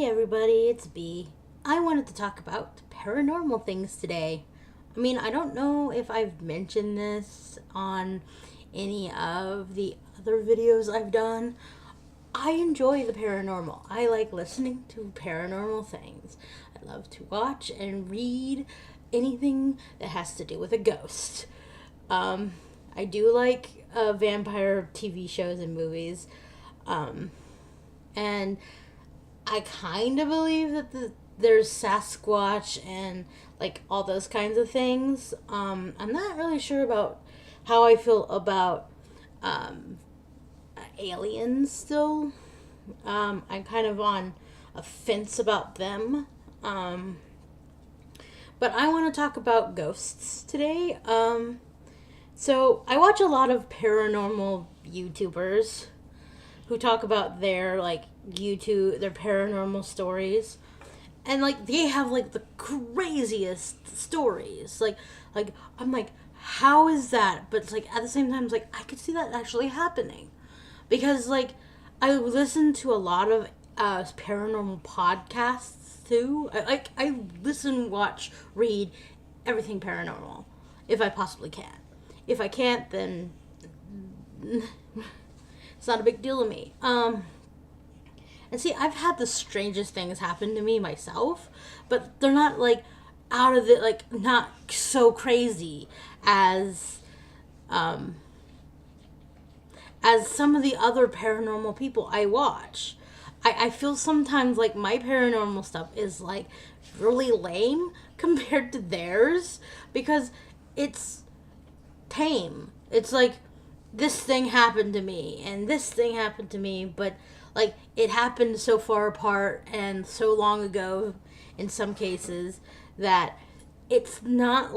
Hey everybody, it's B. I wanted to talk about paranormal things today. I don't know if I've mentioned this on any of the other videos I've done. I enjoy the paranormal. I like listening to paranormal things. I love to watch and read anything that has to do with a ghost. I do like vampire TV shows and movies. And I kind of believe that there's Sasquatch and like all those kinds of things. I'm not really sure about how I feel about aliens still. I'm kind of on a fence about them. But I want to talk about ghosts today. So I watch a lot of paranormal YouTubers who talk about their their paranormal stories, and they have the craziest stories. I'm like, how is that? But it's at the same time, it's I could see that actually happening, because I listen to a lot of paranormal podcasts too. I listen, watch, read everything paranormal if I possibly can. If I can't, then it's not a big deal to me. And see, I've had the strangest things happen to me myself, but they're not out of the not so crazy as some of the other paranormal people I watch. I feel sometimes my paranormal stuff is really lame compared to theirs, because it's tame. It's this thing happened to me and this thing happened to me, but it happened so far apart and so long ago in some cases that it's not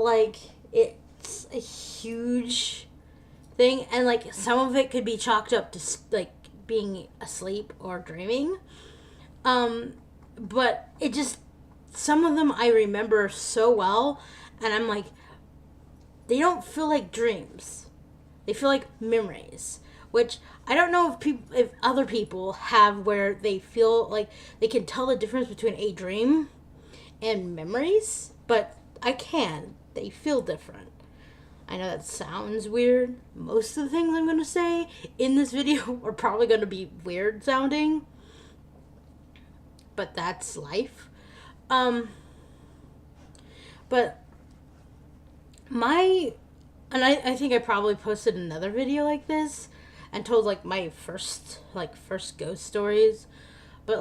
it's a huge thing, and some of it could be chalked up to being asleep or dreaming, but it just, some of them I remember so well, and I'm they don't feel like dreams. They feel like memories, which I don't know if other people have, where they feel like they can tell the difference between a dream and memories, but I can. They feel different. I know that sounds weird. Most of the things I'm going to say in this video are probably going to be weird sounding, but that's life. But I think I probably posted another video like this and told my first ghost stories, but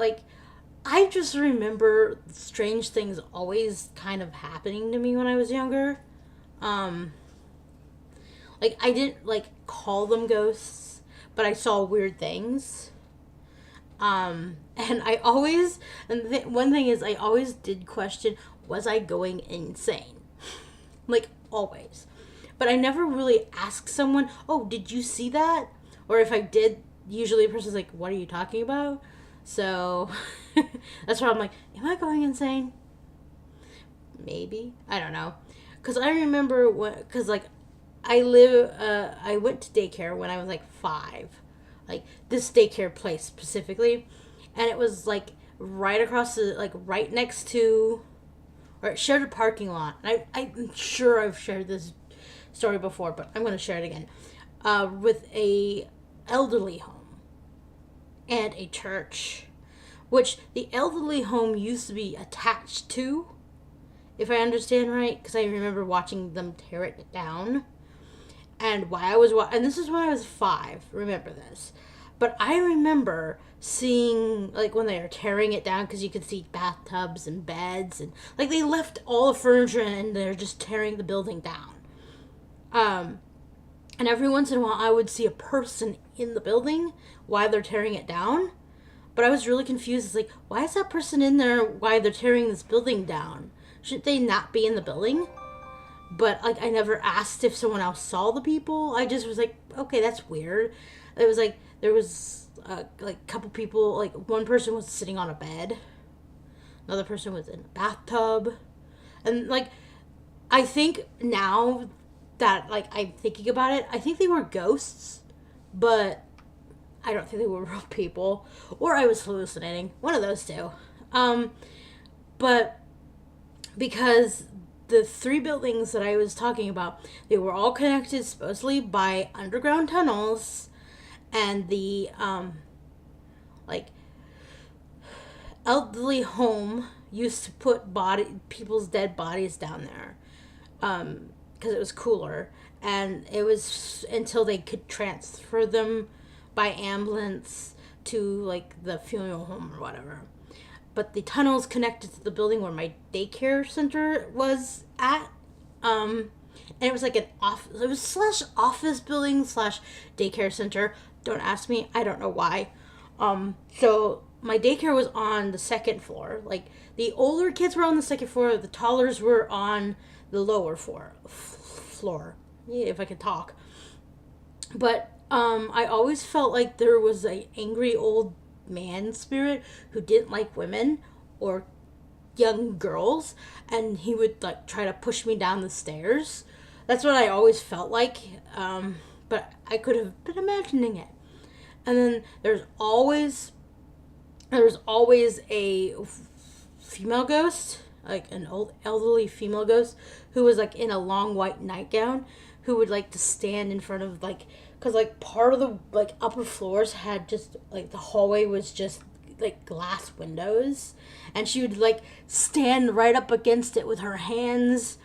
I just remember strange things always kind of happening to me when I was younger. I didn't call them ghosts, but I saw weird things. And I always, one thing is, I always did question, was I going insane? Always. But I never really asked someone, oh, did you see that? Or if I did, usually a person's what are you talking about? So that's why I'm am I going insane? Maybe. I don't know. Because I remember because I went to daycare when I was 5. This daycare place specifically. And it was right across the, right next to, or it shared a parking lot. And I'm sure I've shared this story before, but I'm going to share it again. With a elderly home and a church, which the elderly home used to be attached to, if I understand right, because I remember watching them tear it down. And while I was and this is when I was 5, remember this, but I remember seeing when they were tearing it down, because you could see bathtubs and beds, and they left all the furniture and they're just tearing the building down. And every once in a while I would see a person in the building while they're tearing it down. But I was really confused. It's why is that person in there while they're tearing this building down? Shouldn't they not be in the building? But I never asked if someone else saw the people. I just was okay, that's weird. It was there was a couple people, one person was sitting on a bed. Another person was in a bathtub. And I think now that I'm thinking about it, I think they were ghosts, but I don't think they were real people, or I was hallucinating. One of those two. But because the three buildings that I was talking about, they were all connected supposedly by underground tunnels, and the like elderly home used to put people's dead bodies down there, because it was cooler, and it was until they could transfer them by ambulance to like the funeral home or whatever. But the tunnels connected to the building where my daycare center was at. And it was like it was slash office building slash daycare center. Don't ask me, I don't know why. So my daycare was on the second floor. Like, the older kids were on the second floor, the toddlers were on the lower floor. Yeah, if I could talk. But I always felt like there was a angry old man spirit who didn't like women or young girls, and he would like try to push me down the stairs. That's what I always felt like, but I could have been imagining it. And then there was always a female ghost, like an old elderly female ghost, who was like in a long white nightgown, who would like to stand in front of like, because like part of the like upper floors had just like the hallway was just like glass windows, and she would like stand right up against it with her hands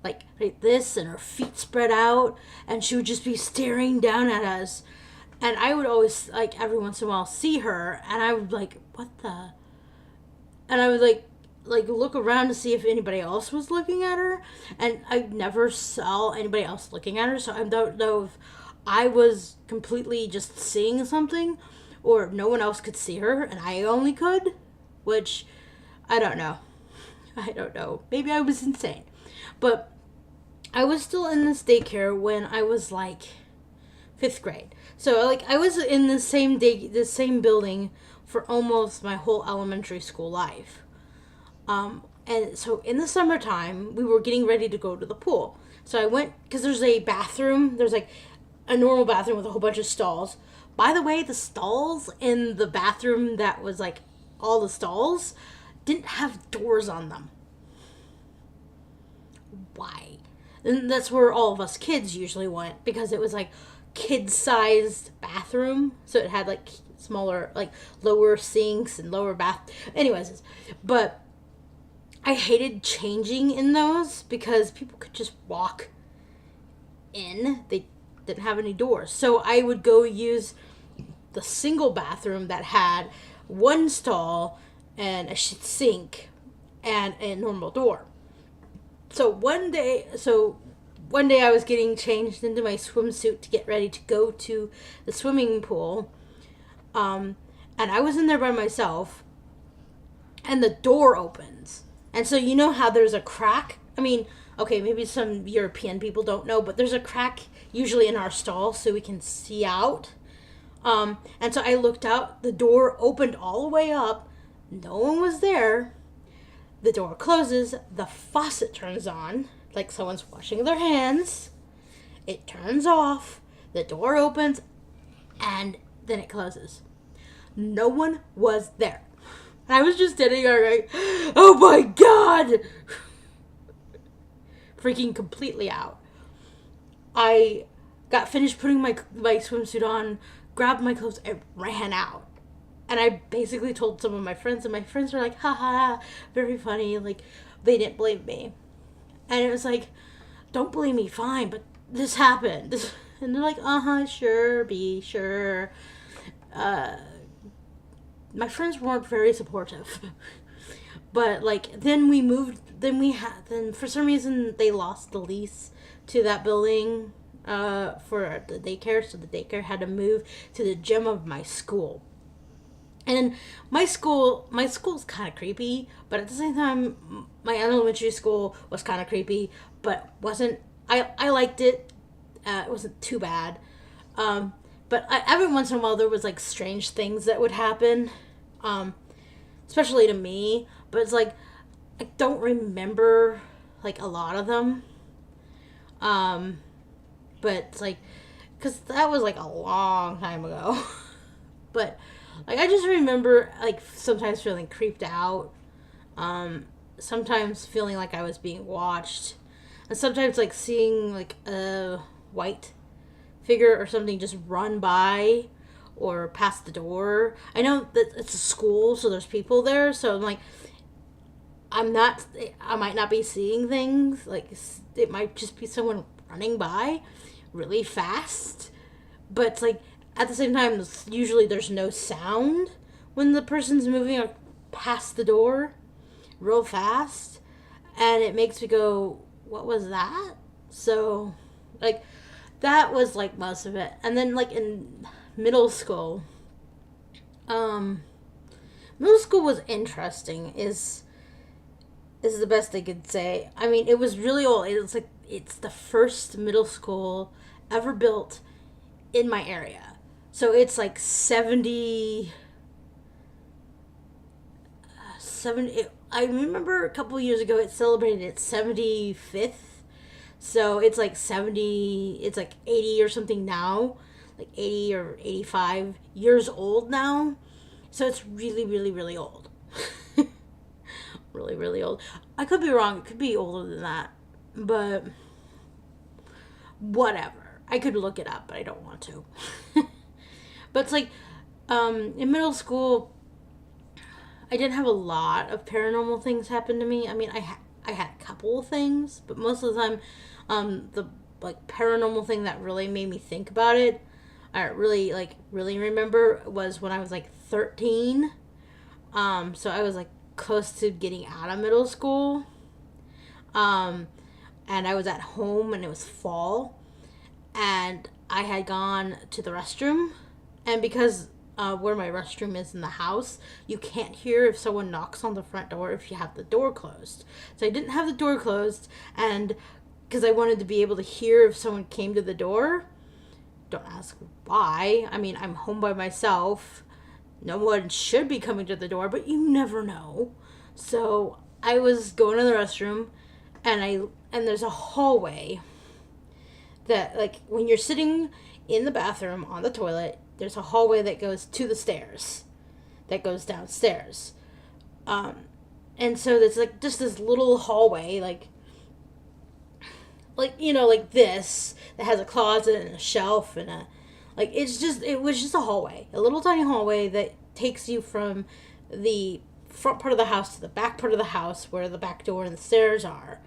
like this and her feet spread out, and she would just be staring down at us. And I would always like every once in a while see her, and I would like, what the, and I would like look around to see if anybody else was looking at her, and I never saw anybody else looking at her, so I don't know if I was completely just seeing something or no one else could see her and I only could, which I don't know. Maybe I was insane. But I was still in this daycare when I was like 5th grade. So like I was in the same building for almost my whole elementary school life. And so in the summertime, we were getting ready to go to the pool. So I went, because there's a bathroom, there's like a normal bathroom with a whole bunch of stalls. By the way, the stalls in the bathroom that was like all the stalls didn't have doors on them. Why? And that's where all of us kids usually went, because it was like kid-sized bathroom. So it had like smaller, like lower sinks and lower bath. Anyways, but I hated changing in those because people could just walk in. They didn't have any doors. So I would go use the single bathroom that had one stall and a sink and a normal door. So one day I was getting changed into my swimsuit to get ready to go to the swimming pool. And I was in there by myself, and the door opens. And so you know how there's a crack? I mean, okay, maybe some European people don't know, but there's a crack usually in our stall so we can see out. And so I looked out, the door opened all the way up, no one was there. The door closes, the faucet turns on, like someone's washing their hands. It turns off, the door opens, and then it closes. No one was there. I was just sitting there like, oh my god! Freaking completely out. I got finished putting my swimsuit on, grabbed my clothes, and ran out. And I basically told some of my friends, and my friends were like, ha ha, very funny. Like, they didn't blame me. And it was like, don't blame me, fine, but this happened. And they're like, sure, sure. My friends weren't very supportive. But like then for some reason they lost the lease to that building for the daycare, so the daycare had to move to the gym of my school. And my school's kind of creepy, but at the same time my elementary school was kind of creepy, but I liked it. It wasn't too bad. But every once in a while there was like strange things that would happen, especially to me. But it's like I don't remember like a lot of them. But it's like, because that was like a long time ago. But like I just remember like sometimes feeling creeped out, Sometimes feeling like I was being watched, and sometimes like seeing like a white figure or something just run by or past the door. I know that it's a school, so there's people there, so I'm like, I might not be seeing things. Like, it might just be someone running by really fast. But it's like, at the same time, usually there's no sound when the person's moving past the door real fast. And it makes me go, what was that? So, like, that was like most of it. And then, like, in middle school, middle school was interesting, is the best I could say. I mean, it was really old. It's like, it's the first middle school ever built in my area. So it's like 70. I remember a couple years ago it celebrated its 75th. So it's like 70, it's like 80 or something now. Like 80 or 85 years old now. So it's really, really, really old. Really, really old. I could be wrong. It could be older than that. But whatever. I could look it up, but I don't want to. But it's like, in middle school, I didn't have a lot of paranormal things happen to me. I mean, I had a couple of things, but most of the time, the like paranormal thing that really made me think about it, I really remember, was when I was like 13. So I was like close to getting out of middle school. And I was at home and it was fall, and I had gone to the restroom, and because where my restroom is in the house, you can't hear if someone knocks on the front door if you have the door closed. So I didn't have the door closed, and because I wanted to be able to hear if someone came to the door. Don't ask why. I mean, I'm home by myself. No one should be coming to the door, but you never know. So I was going to the restroom, and there's a hallway that, like, when you're sitting in the bathroom on the toilet, there's a hallway that goes to the stairs, that goes downstairs. And so there's like just this little hallway, like like this, that has a closet and a shelf and it was just a hallway, a little tiny hallway that takes you from the front part of the house to the back part of the house where the back door and the stairs are.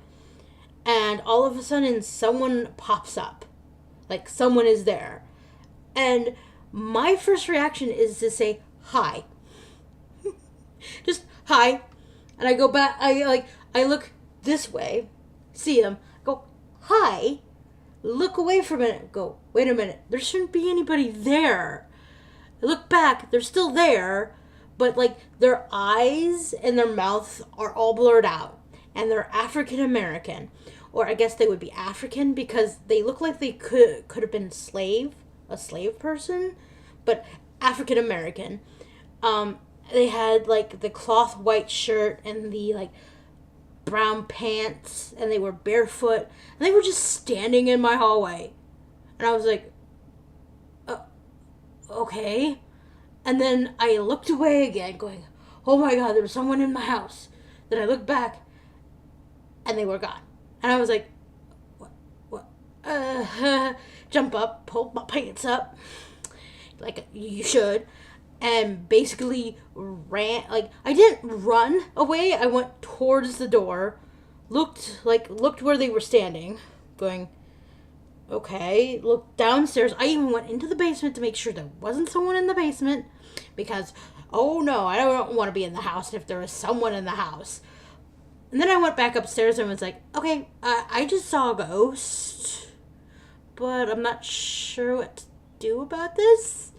And all of a sudden someone pops up, like someone is there, and my first reaction is to say hi. Just hi. And I go back, I look this way, see him, go hi, look away for a minute, go, wait a minute, there shouldn't be anybody there. I look back, they're still there, but like their eyes and their mouth are all blurred out, and they're African American, or I guess they would be African because they look like they could have been a slave person, but African American. They had like the cloth white shirt and the like brown pants, and they were barefoot, and they were just standing in my hallway, and I was like, okay. And then I looked away again, going, oh my god, there was someone in my house. Then I looked back, and they were gone. And I was like, what? Jump up, pull my pants up, like you should, and basically ran. Like, I didn't run away. I went towards the door, looked where they were standing, going, okay, looked downstairs. I even went into the basement to make sure there wasn't someone in the basement, because, oh no, I don't want to be in the house if there was someone in the house. And then I went back upstairs and was like, okay, I just saw a ghost, but I'm not sure what to do about this.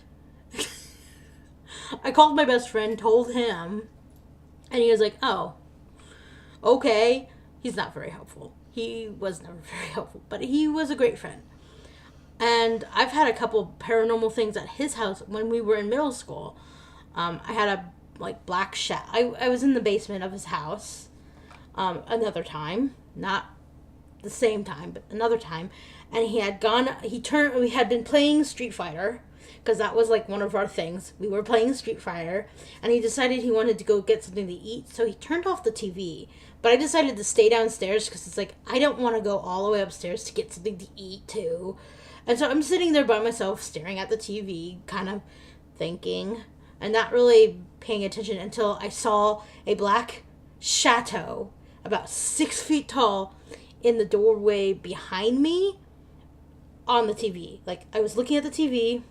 I called my best friend, told him, and he was like, oh, okay. He's not very helpful. He was never very helpful, but he was a great friend. And I've had a couple paranormal things at his house when we were in middle school. I had a like black shadow. I was in the basement of his house. Another time, not the same time, but another time, and we had been playing Street Fighter, because that was like one of our things. We were playing Street Fighter, and he decided he wanted to go get something to eat, so he turned off the TV. But I decided to stay downstairs because it's like I don't want to go all the way upstairs to get something to eat too. And so I'm sitting there by myself, staring at the TV, kind of thinking, and not really paying attention until I saw a black chateau about 6 feet tall in the doorway behind me on the TV. Like, I was looking at the TV.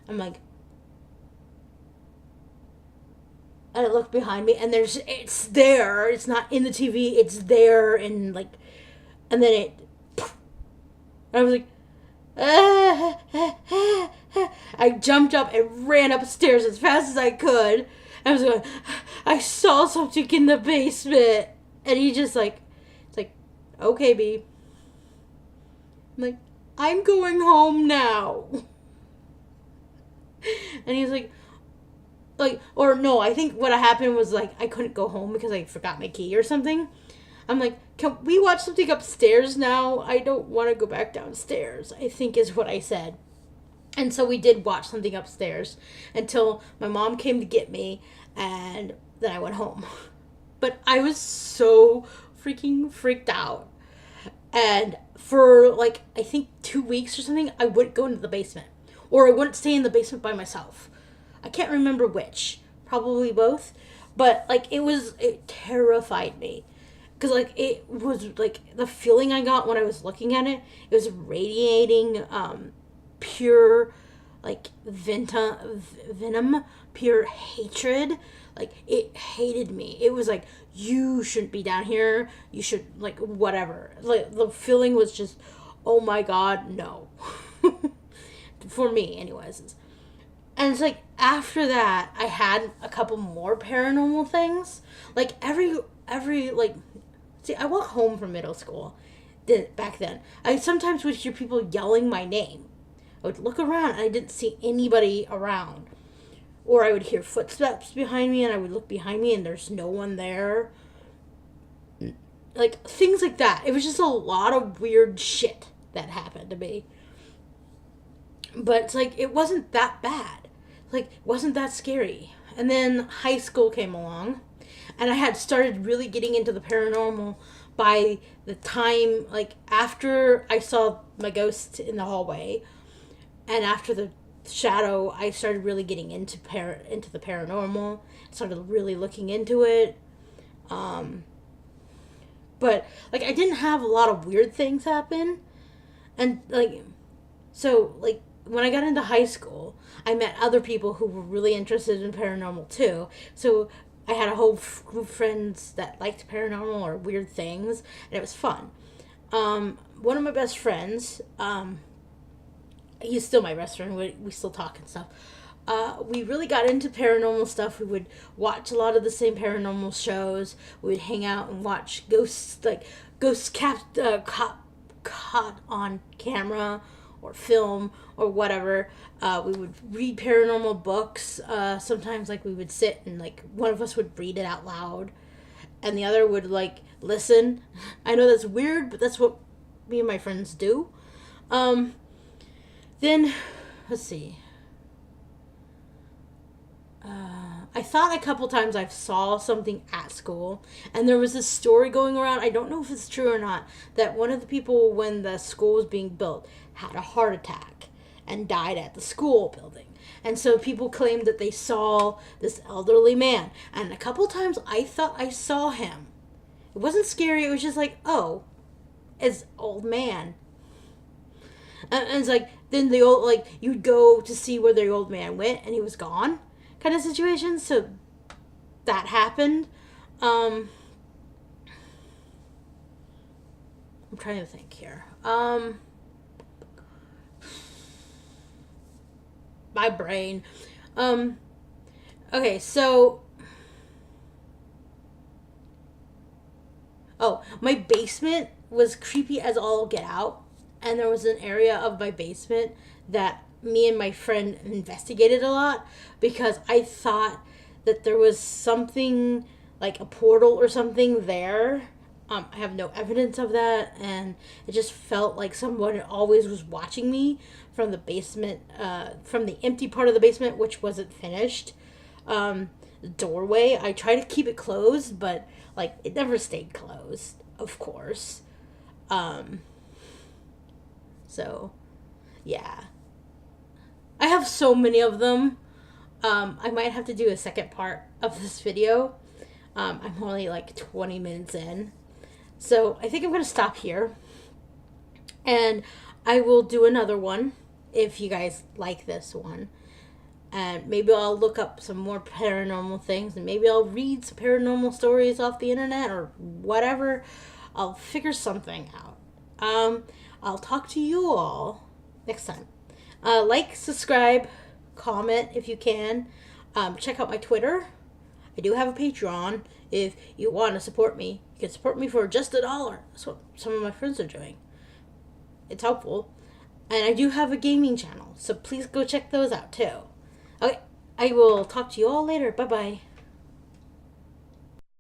I'm like, and I look behind me, and it's there. It's not in the TV. It's there, and like, and then and I was like, I jumped up and ran upstairs as fast as I could. I was going, I saw something in the basement, and he just like, it's like, okay, B. I'm like, I'm going home now. And he's like, or no, I think what happened was like I couldn't go home because I forgot my key or something. I'm like, can we watch something upstairs now? I don't want to go back downstairs, I think is what I said. And so we did watch something upstairs until my mom came to get me, and then I went home. But I was so freaking freaked out. And for like, I think 2 weeks or something, I wouldn't go into the basement. Or I wouldn't stay in the basement by myself. I can't remember which. Probably both. But like, it terrified me. Because like, it was like, the feeling I got when I was looking at it, it was radiating pure like venom, pure hatred. Like, it hated me. It was like, you shouldn't be down here. You should, like, whatever. Like, the feeling was just, oh my God, no. For me, anyways. And it's like, after that, I had a couple more paranormal things. Like, every, like, see, I walked home from middle school back then. I sometimes would hear people yelling my name. I would look around, and I didn't see anybody around. Or I would hear footsteps behind me, and I would look behind me, and there's no one there. Like, things like that. It was just a lot of weird shit that happened to me. But it's like, it wasn't that bad. Like, it wasn't that scary. And then high school came along, and I had started really getting into the paranormal by the time, like, after I saw my ghost in the hallway, and after the shadow, I started really getting into the paranormal. Started really looking into it. But like, I didn't have a lot of weird things happen, and like, so like, when I got into high school, I met other people who were really interested in paranormal too. So I had a whole group of friends that liked paranormal or weird things, and it was fun. One of my best friends, he's still my best friend. We still talk and stuff. We really got into paranormal stuff. We would watch a lot of the same paranormal shows. We would hang out and watch ghosts caught on camera or film or whatever. We would read paranormal books. Sometimes like we would sit and like one of us would read it out loud, and the other would like listen. I know that's weird, but that's what me and my friends do. Then, let's see. I thought a couple times I saw something at school, and there was this story going around. I don't know if it's true or not, that one of the people, when the school was being built, had a heart attack and died at the school building. And so people claimed that they saw this elderly man. And a couple times I thought I saw him. It wasn't scary. It was just like, oh, it's old man. And it's like, then the old, like, you'd go to see where the old man went, and he was gone, kind of situation. So that happened. I'm trying to think here. My brain. Okay, so, my basement was creepy as all get out. And there was an area of my basement that me and my friend investigated a lot, because I thought that there was something like a portal or something there. I have no evidence of that, and it just felt like someone always was watching me from the basement, from the empty part of the basement, which wasn't finished. The doorway, I try to keep it closed, but like it never stayed closed, of course. Um, so yeah, I have so many of them. I might have to do a second part of this video. I'm only like 20 minutes in. So I think I'm going to stop here. And I will do another one if you guys like this one. And maybe I'll look up some more paranormal things. And maybe I'll read some paranormal stories off the internet or whatever. I'll figure something out. I'll talk to you all next time. Like, subscribe, comment if you can. Check out my Twitter. I do have a Patreon. If you want to support me, you can support me for just $1. That's what some of my friends are doing. It's helpful. And I do have a gaming channel, so please go check those out too. Okay, I will talk to you all later. Bye-bye.